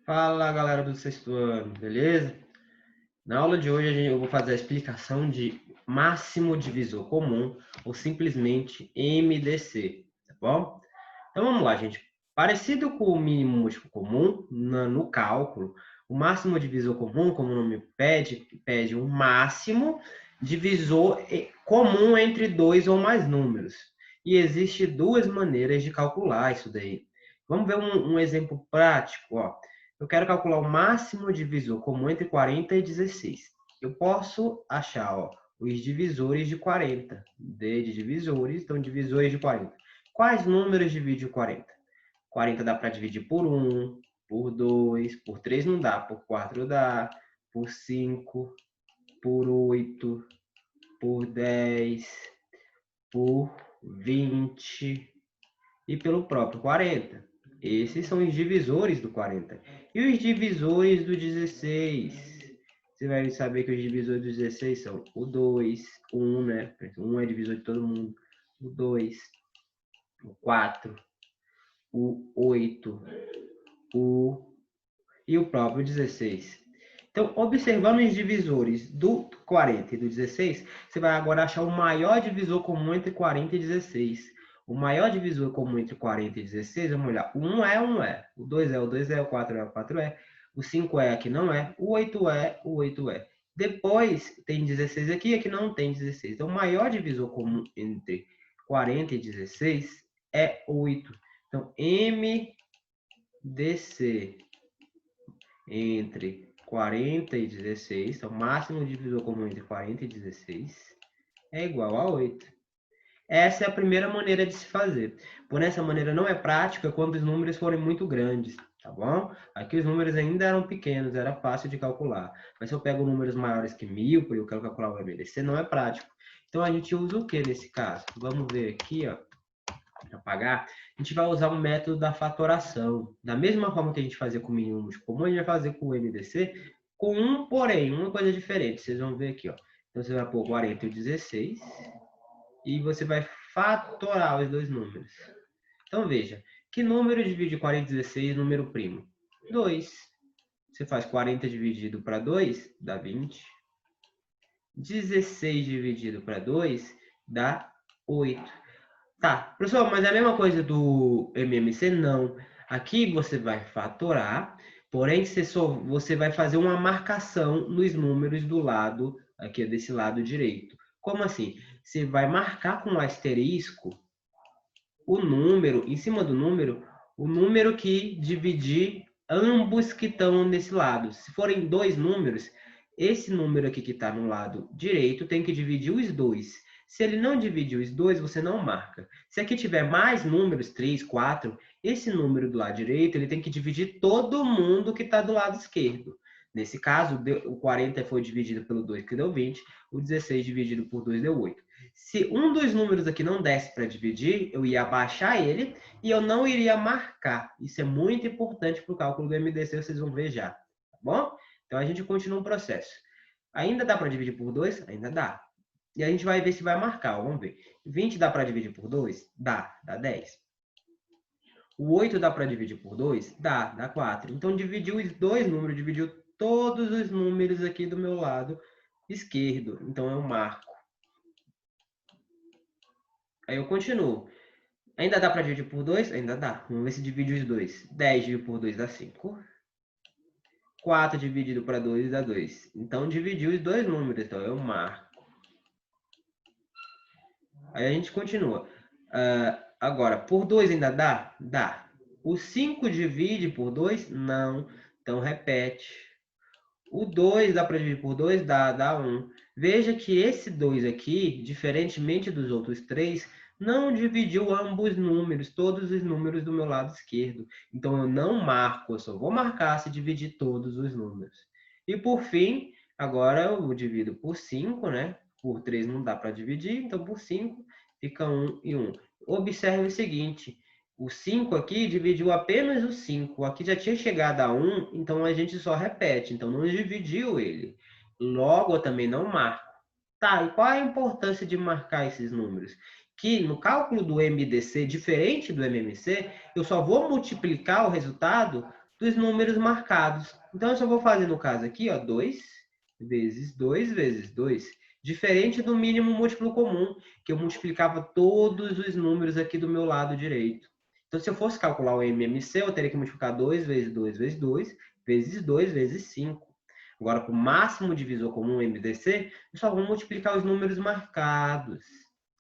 Fala, galera do sexto ano, beleza? Na aula de hoje eu vou fazer a explicação de máximo divisor comum ou simplesmente MDC, tá bom? Então vamos lá, gente. Parecido com o mínimo múltiplo comum no cálculo, o máximo divisor comum, como o nome pede um máximo divisor comum entre dois ou mais números. E existe duas maneiras de calcular isso daí. Vamos ver um exemplo prático, ó. Eu quero calcular o máximo divisor comum entre 40 e 16. Eu posso achar, ó, os divisores de 40. D de divisores, então divisores de 40. Quais números divide o 40? 40 dá para dividir por 1, por 2, por 3 não dá, por 4 dá, por 5, por 8, por 10, por 20 e pelo próprio 40. Esses são os divisores do 40. E os divisores do 16? Você vai saber que os divisores do 16 são o 2, o 1, né? O 1 é divisor de todo mundo. O 2, o 4, o 8, e o próprio 16. Então, observando os divisores do 40 e do 16, você vai agora achar o maior divisor comum entre 40 e 16. O maior divisor comum entre 40 e 16, vamos olhar, o 1 é, 1 é. O 2 é, o 2 é. O 4 é, o 4 é. O 5 é, aqui não é. O 8 é, o 8 é. Depois, tem 16 aqui, aqui não tem 16. Então, o maior divisor comum entre 40 e 16 é 8. Então, MDC entre 40 e 16, então o máximo divisor comum entre 40 e 16 é igual a 8. Essa é a primeira maneira de se fazer. Por essa maneira não é prática quando os números forem muito grandes, tá bom? Aqui os números ainda eram pequenos, era fácil de calcular. Mas se eu pego números maiores que 1000, porque eu quero calcular o MDC, não é prático. Então a gente usa o que nesse caso? Vamos ver aqui, ó. Para pagar, a gente vai usar o método da fatoração. Da mesma forma que a gente fazia com o mínimo múltiplo comum, a gente vai fazer com o MDC, com um porém, uma coisa diferente. Vocês vão ver aqui, ó. Então você vai pôr 40 e 16 e você vai fatorar os dois números. Então veja, que número divide 40 e 16 número primo? 2. Você faz 40 dividido para 2, dá 20. 16 dividido para 2 dá 8. Tá, professor, mas é a mesma coisa do MMC? Não. Aqui você vai fatorar, porém você vai fazer uma marcação nos números do lado, aqui desse lado direito. Como assim? Você vai marcar com um asterisco o número, em cima do número, o número que dividir ambos que estão nesse lado. Se forem dois números, esse número aqui que está no lado direito tem que dividir os dois. Se ele não dividir os dois, você não marca. Se aqui tiver mais números, 3, 4, esse número do lado direito, ele tem que dividir todo mundo que está do lado esquerdo. Nesse caso, o 40 foi dividido pelo 2, que deu 20. O 16 dividido por 2 deu 8. Se um dos números aqui não desse para dividir, eu ia abaixar ele e eu não iria marcar. Isso é muito importante para o cálculo do MDC, vocês vão ver já. Tá bom? Então, a gente continua o processo. Ainda dá para dividir por 2? Ainda dá. E a gente vai ver se vai marcar. Vamos ver. 20 dá para dividir por 2? Dá 10. O 8 dá para dividir por 2? Dá 4. Então, dividiu os dois números, dividiu todos os números aqui do meu lado esquerdo. Então, eu marco. Aí eu continuo. Ainda dá para dividir por 2? Ainda dá. Vamos ver se divide os dois. 10 dividido por 2 dá 5. 4 dividido para 2 dá 2. Então, dividiu os dois números. Então, eu marco. Aí a gente continua. Agora, por 2 ainda dá? Dá. O 5 divide por 2? Não. Então, repete. O 2 dá para dividir por 2? Dá 1. Veja que esse 2 aqui, diferentemente dos outros 3, não dividiu ambos números, todos os números do meu lado esquerdo. Então, eu não marco, eu só vou marcar se dividir todos os números. E, por fim, agora eu divido por 5, né? Por 3 não dá para dividir, então por 5 fica 1 e 1. Observe o seguinte, o 5 aqui dividiu apenas o 5. Aqui já tinha chegado a 1, então a gente só repete. Então, não dividiu ele. Logo, eu também não marco. Tá, e qual a importância de marcar esses números? Que no cálculo do MDC, diferente do MMC, eu só vou multiplicar o resultado dos números marcados. Então, eu só vou fazer no caso aqui, ó, 2 vezes 2 vezes 2. Diferente do mínimo múltiplo comum, que eu multiplicava todos os números aqui do meu lado direito. Então, se eu fosse calcular o MMC, eu teria que multiplicar 2 vezes 2 vezes 2, vezes 2 vezes 5. Agora, com o máximo divisor comum, MDC, eu só vou multiplicar os números marcados.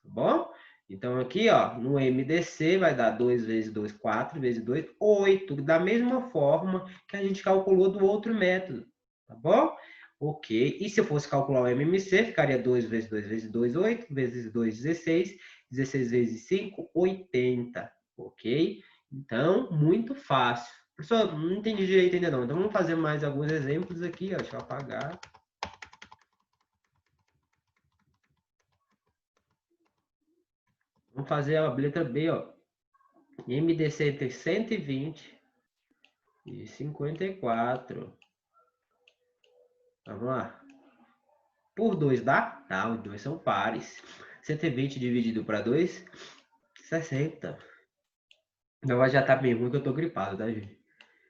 Tá bom? Então, aqui, ó, no MDC vai dar 2 vezes 2, 4 vezes 2, 8. Da mesma forma que a gente calculou do outro método. Tá bom? Ok. E se eu fosse calcular o MMC, ficaria 2 vezes 2 vezes 2, 8. Vezes 2, 16. 16 vezes 5, 80. Ok? Então, muito fácil. Pessoal, não entendi direito ainda não. Então, vamos fazer mais alguns exemplos aqui. Ó. Deixa eu apagar. Vamos fazer a letra B, ó. MDC entre 120 e 54. Vamos lá. Por 2 dá? Tá, os dois são pares. 120 dividido para 2, 60. Então já tá bem ruim que eu tô gripado, tá, gente?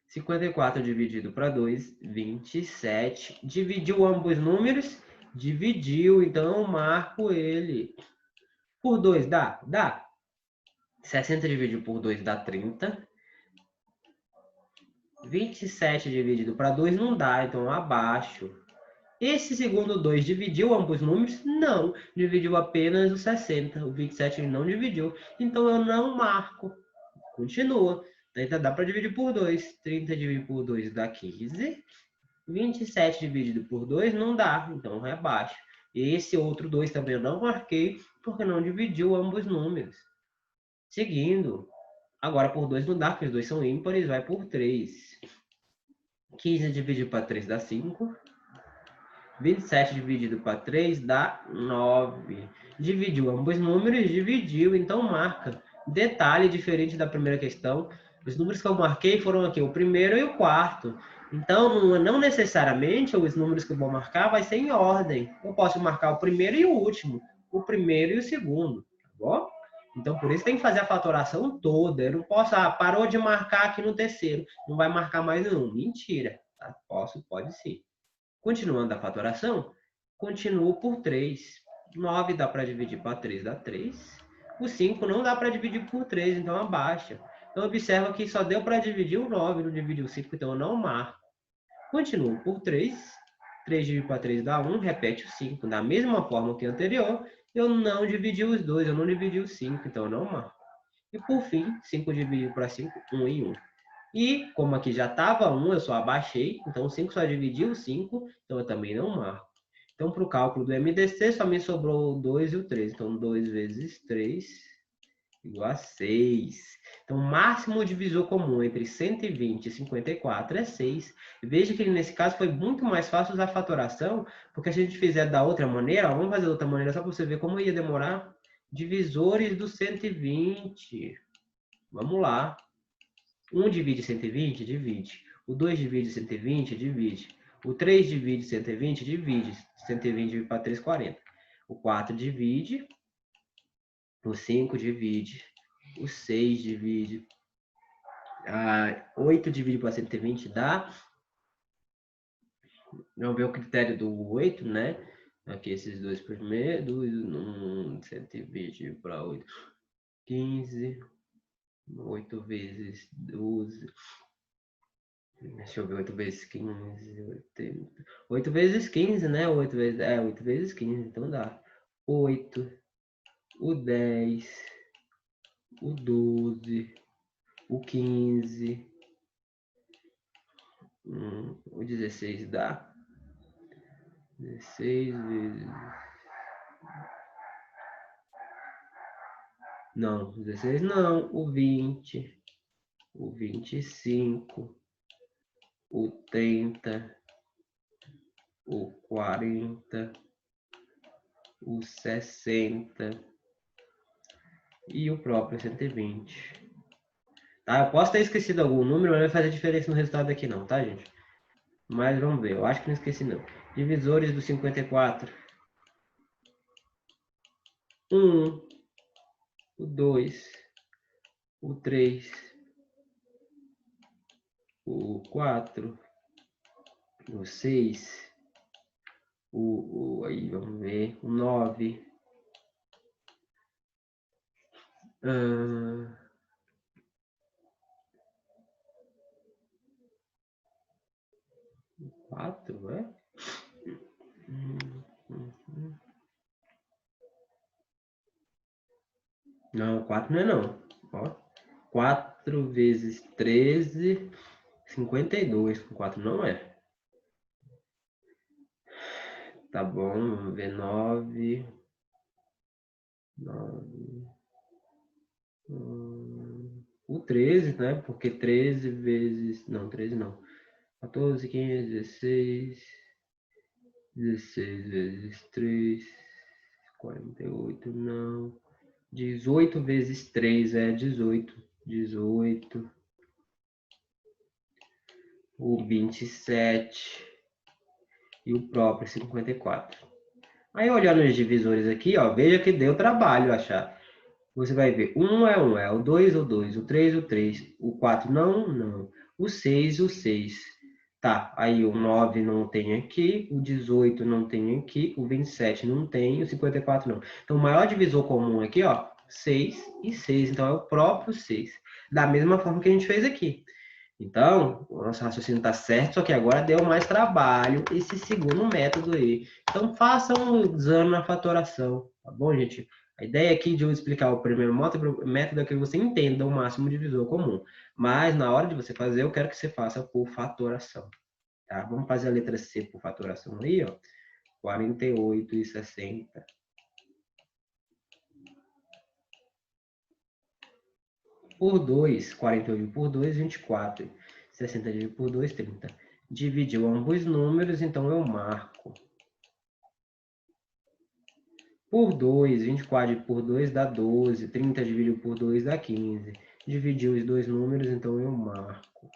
54 dividido para 2, 27. Dividiu ambos números? Dividiu, então eu marco ele. Por 2 dá? Dá. 60 dividido por 2 dá 30. 27 dividido para 2 não dá, então abaixo. Esse segundo 2 dividiu ambos números? Não, dividiu apenas o 60. O 27 ele não dividiu, então eu não marco. Continua. Então dá para dividir por 2. 30 dividido por 2 dá 15. 27 dividido por 2 não dá, então é abaixo. Esse outro 2 também eu não marquei, porque não dividiu ambos números. Seguindo. Agora por 2 não dá, porque os dois são ímpares, vai por 3. 15 dividido para 3 dá 5. 27 dividido para 3 dá 9. Dividiu ambos números, dividiu, então marca. Detalhe diferente da primeira questão, os números que eu marquei foram aqui, o primeiro e o quarto. Então, não necessariamente os números que eu vou marcar vai ser em ordem. Eu posso marcar o primeiro e o último, o primeiro e o segundo, tá bom? Então, por isso tem que fazer a fatoração toda. Eu não posso, parou de marcar aqui no terceiro, não vai marcar mais nenhum. Mentira, tá? Pode sim. Continuando a fatoração, continuo por 3. 9 dá para dividir para 3, dá 3. O 5 não dá para dividir por 3, então abaixa. Então, observa que só deu para dividir o 9, não dividiu o 5, então eu não marco. Continuo por 3. 3 dividido para 3 dá 1, repete o 5. Da mesma forma que o anterior, eu não dividi os dois, eu não dividi o 5, então eu não marco. E por fim, 5 dividido para 5, 1 em 1. E, como aqui já estava 1, eu só abaixei. Então, o 5 só dividiu o 5, então eu também não marco. Então, para o cálculo do MDC, só me sobrou o 2 e o 3. Então, 2 vezes 3 igual a 6. Então, o máximo divisor comum entre 120 e 54 é 6. Veja que nesse caso foi muito mais fácil usar a fatoração, porque se a gente fizer da outra maneira, vamos fazer da outra maneira só para você ver como ia demorar. Divisores do 120. Vamos lá. 1 divide 120? Divide. O 2 divide 120? Divide. O 3 divide 120? Divide. 120 divide para 3, 40. O 4 divide. O 5 divide. O 6 divide. 8 divide para 120 dá. Vamos ver o critério do 8, né? Aqui esses dois primeiros. 120 para 8. 15. 8 vezes 12. Deixa eu ver, 8 vezes 15, 80. 8 vezes 15, né? 8 vezes 15, então dá. 8, o 10, o 12, o 15, o 16 dá. 16 vezes... Não, 16 não. O 20, o 25, o 30, o 40, o 60 e o próprio 120. Tá? Eu posso ter esquecido algum número, mas não vai fazer diferença no resultado aqui não, tá, gente? Mas vamos ver, eu acho que não esqueci não. Divisores do 54. 1, o 2, o 3, o 4, o 6, aí vamos ver, o 9, 4, é? Não, 4 não é não. Ó, 4 vezes 13, 52. 4 não é. Tá bom, vamos ver 9. 9. O 13, né? Porque 13 vezes... Não, 13 não. 14, 15, 16. 16 vezes 3. 48, não. 18 vezes 3 é 18. 18. O 27. E o próprio 54. Aí, olhando os divisores aqui, ó, veja que deu trabalho achar. Você vai ver, 1 é 1, o 2 o 2, o 3 o 3, o 4 não, não, o 6 o 6. Tá, aí o 9 não tem aqui, o 18 não tem aqui, o 27 não tem, o 54 não. Então, o maior divisor comum aqui, ó, 6 e 6, então é o próprio 6. Da mesma forma que a gente fez aqui. Então, o nosso raciocínio está certo, só que agora deu mais trabalho esse segundo método aí. Então, façam um exame na fatoração, tá bom, gente? A ideia aqui de eu explicar o primeiro método é que você entenda o máximo divisor comum. Mas, na hora de você fazer, eu quero que você faça por fatoração, tá? Vamos fazer a letra C por fatoração aí, ó. 48 e 60. Por 2, 48 por 2, 24. 60 dividido por 2, 30. Dividiu ambos números, então eu marco. Por 2, 24 por 2 dá 12. 30 dividido por 2 dá 15. Dividiu os dois números, então eu marco.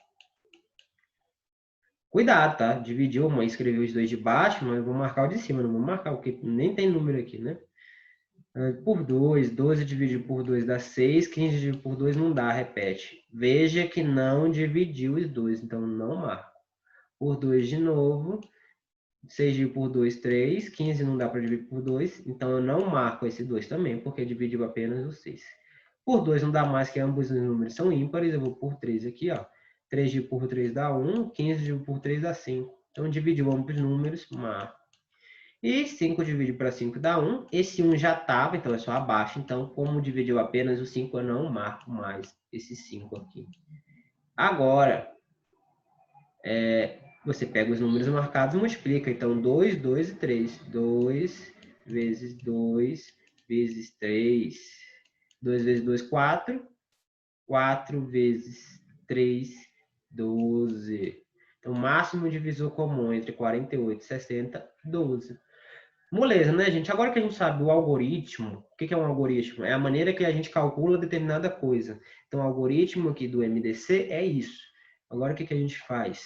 Cuidado, tá? Dividiu, escrevi os dois de baixo, mas eu vou marcar o de cima, não vou marcar, porque nem tem número aqui, né? Por 2, 12 dividido por 2 dá 6, 15 dividido por 2 não dá, repete. Veja que não dividiu os dois, então não marco. Por 2 de novo, 6 dividido por 2, 3, 15 não dá para dividir por 2, então eu não marco esse 2 também, porque dividiu apenas o 6. Por 2 não dá mais, que ambos os números são ímpares, eu vou por 3 aqui, ó. 3 dividido por 3 dá 1, 15 dividido por 3 dá 5. Então dividiu ambos os números, marco. E 5 dividido para 5 dá 1. Esse 1 já estava, então é só abaixo. Então, como dividiu apenas o 5, eu não marco mais esse 5 aqui. Agora, você pega os números marcados e multiplica. Então, 2, 2 e 3. 2 vezes 2 vezes 3. 2 vezes 2, 4. 4 vezes 3, 12. Então, máximo divisor comum entre 48 e 60, 12. Moleza, né, gente? Agora que a gente sabe o algoritmo, o que é um algoritmo? É a maneira que a gente calcula determinada coisa. Então, o algoritmo aqui do MDC é isso. Agora, o que a gente faz?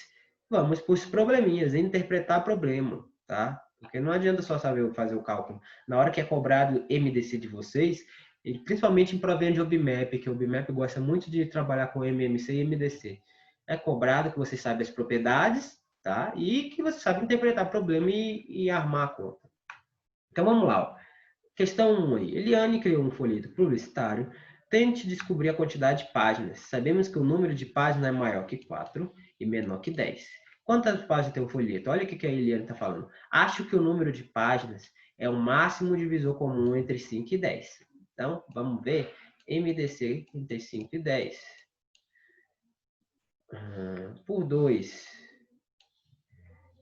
Vamos para os probleminhas, interpretar problema, tá? Porque não adianta só saber fazer o cálculo. Na hora que é cobrado MDC de vocês, principalmente em provinha de OBMAP, que o OBMAP gosta muito de trabalhar com MMC e MDC. É cobrado que você sabe as propriedades, tá? E que você sabe interpretar o problema e armar a conta. Então vamos lá. Ó. Questão 1 aí. Eliane criou um folheto publicitário. Tente descobrir a quantidade de páginas. Sabemos que o número de páginas é maior que 4 e menor que 10. Quantas páginas tem o folheto? Olha o que a Eliane está falando. Acho que o número de páginas é o máximo divisor comum entre 5 e 10. Então, vamos ver. MDC entre 5 e 10. Por 2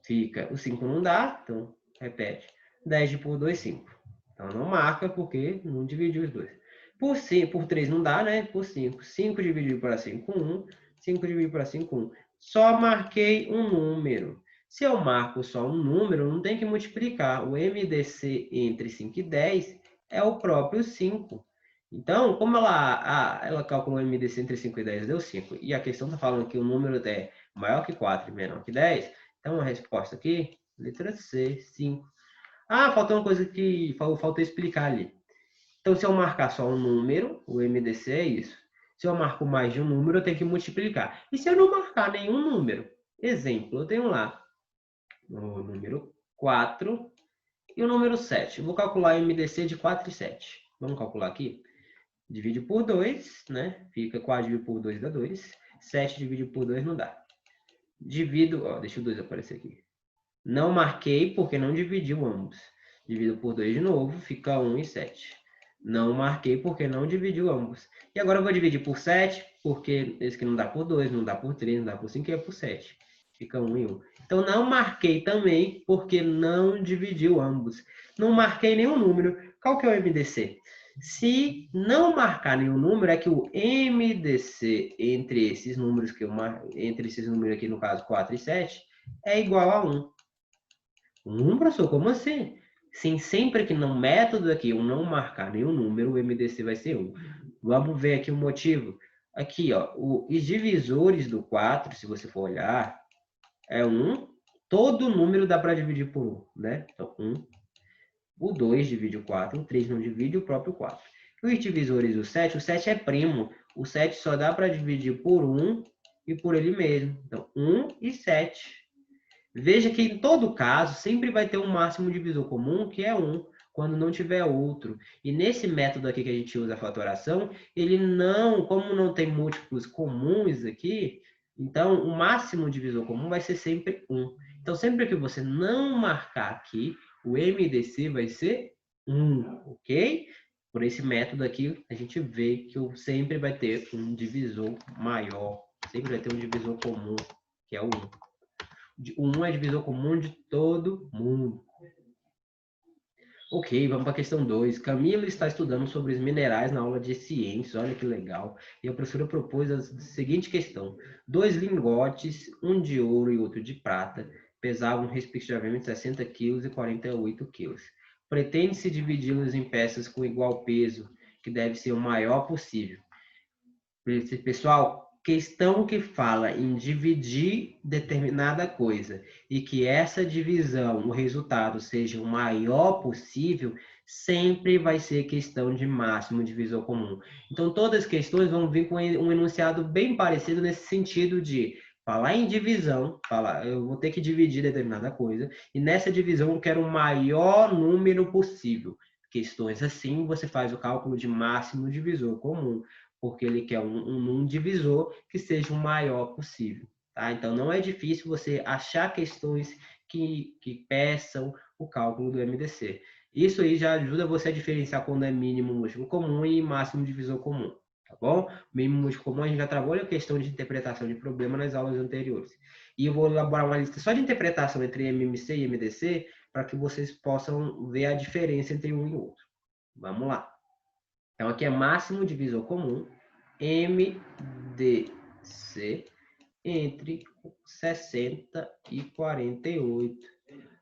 fica... O 5 não dá, então repete. 10 por 2, 5. Então, não marca porque não dividiu os dois. Por 3 não dá, né? Por 5. 5 dividido para 5, 1. 5 dividido para 5, 1. Só marquei um número. Se eu marco só um número, não tem que multiplicar. O MDC entre 5 e 10 é o próprio 5. Então, como ela calculou o MDC entre 5 e 10, deu 5. E a questão está falando que o número é maior que 4 e menor que 10. Então, a resposta aqui, letra C, 5. Ah, faltou uma coisa que faltou explicar ali. Então, se eu marcar só um número, o MDC é isso. Se eu marco mais de um número, eu tenho que multiplicar. E se eu não marcar nenhum número? Exemplo, eu tenho lá o número 4 e o número 7. Eu vou calcular o MDC de 4 e 7. Vamos calcular aqui? Divide por 2, né? Fica 4 dividido por 2 dá 2. 7 dividido por 2 não dá. Divido, ó, deixa o 2 aparecer aqui. Não marquei porque não dividiu ambos. Divido por 2 de novo, fica 1 e 7. Não marquei porque não dividiu ambos. E agora eu vou dividir por 7, porque esse aqui não dá por 2, não dá por 3, não dá por 5, é por 7. Fica 1 e 1. Então, não marquei também porque não dividiu ambos. Não marquei nenhum número. Qual que é o MDC? Se não marcar nenhum número, é que o MDC entre esses números que eu entre esses números aqui, no caso 4 e 7, é igual a 1. 1, professor? Como assim? Sim, sempre que no método aqui eu não marcar nenhum número, o MDC vai ser 1. Vamos ver aqui o motivo. Aqui, ó, os divisores do 4, se você for olhar, é 1. Todo número dá para dividir por 1, né? Então, 1. O 2 divide o 4, o 3 não divide o próprio 4. E os divisores do 7, o 7 é primo. O 7 só dá para dividir por 1 e por ele mesmo. Então, 1 e 7. Veja que em todo caso, sempre vai ter um máximo divisor comum, que é 1, quando não tiver outro. E nesse método aqui que a gente usa a fatoração, ele não, como não tem múltiplos comuns aqui, então o máximo divisor comum vai ser sempre 1. Então, sempre que você não marcar aqui, o MDC vai ser 1, ok? Por esse método aqui, a gente vê que sempre vai ter um divisor maior, sempre vai ter um divisor comum, que é o 1. 1 é divisor comum de todo mundo. Ok, vamos para a questão 2. Camila está estudando sobre os minerais na aula de ciências. Olha que legal. E a professora propôs a seguinte questão. 2 lingotes, um de ouro e outro de prata, pesavam respectivamente 60 quilos e 48 quilos. Pretende-se dividi-los em peças com igual peso, que deve ser o maior possível. Pessoal, questão que fala em dividir determinada coisa e que essa divisão, o resultado seja o maior possível, sempre vai ser questão de máximo divisor comum. Então, todas as questões vão vir com um enunciado bem parecido nesse sentido de falar em divisão, eu vou ter que dividir determinada coisa, e nessa divisão eu quero o maior número possível. Questões assim, você faz o cálculo de máximo divisor comum, porque ele quer um divisor que seja o maior possível. Tá? Então, não é difícil você achar questões que peçam o cálculo do MDC. Isso aí já ajuda você a diferenciar quando é mínimo múltiplo comum e máximo divisor comum. Tá bom? Mínimo múltiplo comum a gente já trabalhou a questão de interpretação de problema nas aulas anteriores. E eu vou elaborar uma lista só de interpretação entre MMC e MDC para que vocês possam ver a diferença entre um e outro. Vamos lá. Então, aqui é máximo divisor comum, MDC, entre 60 e 48.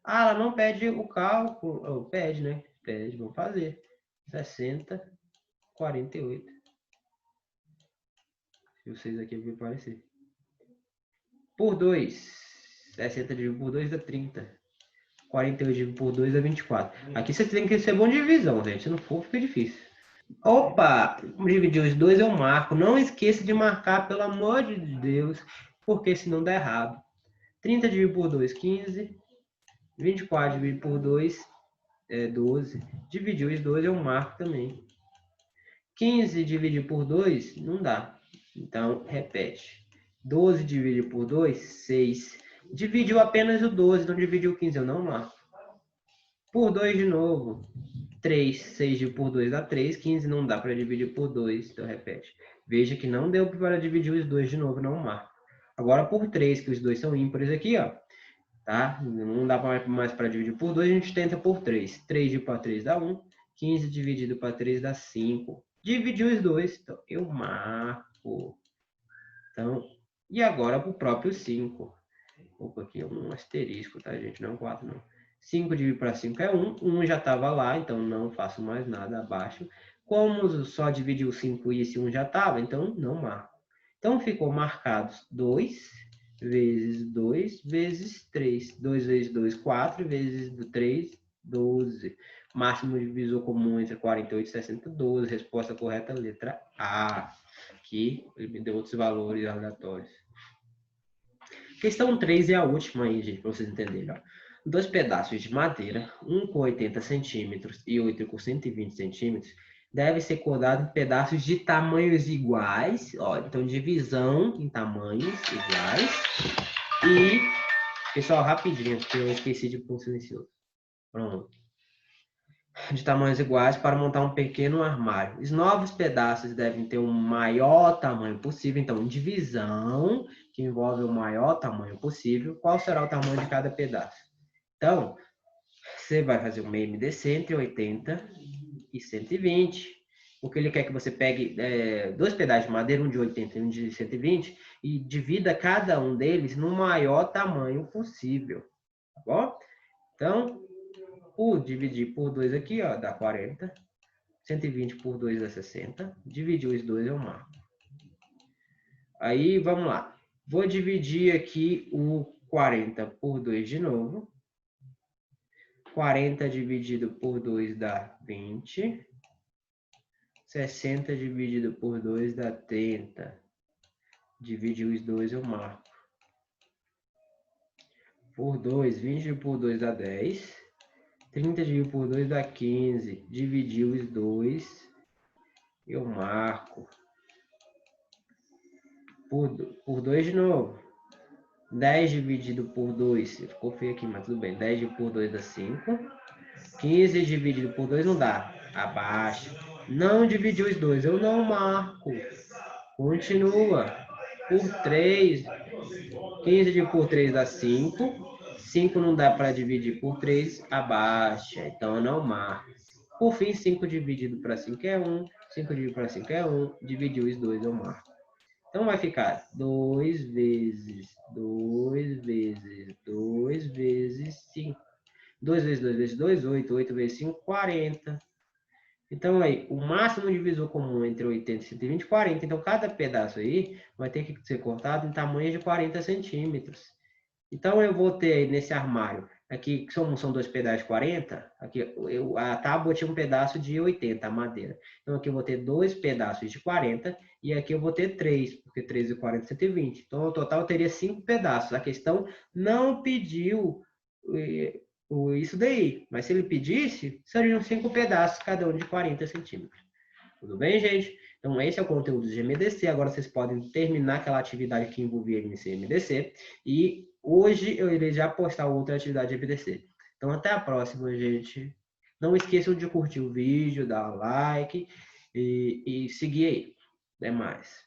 Ah, ela não pede o cálculo. Oh, pede, né? Pede, vamos fazer. 60, 48. Se vocês aqui viram aparecer. Por 2. 60 dividido por 2 dá 30. 48 dividido por 2 dá 24. Aqui você tem que ser bom de divisão, gente. Se não for, fica difícil. Opa, dividir os dois eu marco. Não esqueça de marcar, pelo amor de Deus, porque senão dá errado. 30 dividido por 2, 15. 24 dividido por 2 é 12. Dividir os dois eu marco também. 15 dividido por 2 não dá. Então, repete. 12 dividido por 2, 6. Dividiu apenas o 12, não dividiu o 15, eu não marco. Por 2 de novo. 3, 6 dividido por 2 dá 3, 15 não dá para dividir por 2, então repete. Veja que não deu para dividir os dois de novo, não marco. Agora por 3, que os dois são ímpares aqui, ó. Tá? Não dá mais para dividir por 2, a gente tenta por 3. 3 dividido para 3 dá 1, 15 dividido para 3 dá 5. Dividiu os dois, então eu marco. Então, e agora para o próprio 5. Opa, aqui é um asterisco, tá, gente? Não 4, não. 5 dividido para 5 é 1. 1 já estava lá, então não faço mais nada abaixo. Como só dividiu 5 e esse 1 já estava, então não marco. Então ficou marcados 2 vezes 2 vezes 3. 2 vezes 2, 4. Vezes 3, 12. Máximo divisor comum entre 48 e 60, 12. Resposta correta, letra A. Aqui ele me deu outros valores aleatórios. Questão 3 é a última aí, gente, para vocês entenderem. Ó. 2 pedaços de madeira, um com 80 centímetros e outro com 120 centímetros, deve ser cortado em pedaços de tamanhos iguais. Ó, então, divisão em tamanhos iguais. E, pessoal, rapidinho, porque eu esqueci de pôr silencioso. Pronto. De tamanhos iguais para montar um pequeno armário. Os novos pedaços devem ter um maior tamanho possível. Então, divisão, que envolve o maior tamanho possível. Qual será o tamanho de cada pedaço? Então, você vai fazer uma MDC entre 80 e 120. Porque ele quer que você pegue 2 pedaços de madeira, um de 80 e um de 120, e divida cada um deles no maior tamanho possível. Tá bom? Então, dividir por 2 aqui, ó, dá 40. 120 por 2 dá 60. Dividir os dois eu marco. Aí, vamos lá. Vou dividir aqui o 40 por 2 de novo. 40 dividido por 2 dá 20. 60 dividido por 2 dá 30. Dividir os dois eu marco. Por 2, 20 por 2 dá 10. 30 dividido por 2 dá 15. Dividir os dois eu marco. Por 2 de novo. 10 dividido por 2, ficou feio aqui, mas tudo bem. 10 por 2 dá 5. 15 dividido por 2 não dá. Abaixo. Não dividiu os dois, eu não marco. Continua. Por 3. 15 dividido por 3 dá 5. 5 não dá para dividir por 3, abaixa. Então eu não marco. Por fim, 5 dividido para 5 é 1. 5 dividido para 5 é 1. Dividiu os dois, eu marco. Então, vai ficar 2 vezes 2 vezes 2 vezes 5. 2 vezes 2 vezes 2, 8. 8 vezes 5, 40. Então, aí, o máximo divisor comum entre 80 e 120 é 40. Então, cada pedaço aí vai ter que ser cortado em tamanho de 40 centímetros. Então, eu vou ter aí nesse armário, aqui são 2 pedaços de 40, aqui a tábua tinha um pedaço de 80, a madeira. Então, aqui eu vou ter 2 pedaços de 40 e aqui eu vou ter 3, porque 3 e 40 é 120. Então, no total, eu teria 5 pedaços. A questão não pediu isso daí, mas se ele pedisse, seriam 5 pedaços, cada um de 40 centímetros. Tudo bem, gente? Então, esse é o conteúdo de MDC. Agora, vocês podem terminar aquela atividade que envolvia MC e MDC. E hoje eu irei já postar outra atividade de MDC. Então, até a próxima, gente. Não esqueçam de curtir o vídeo, dar like e seguir aí. Até mais.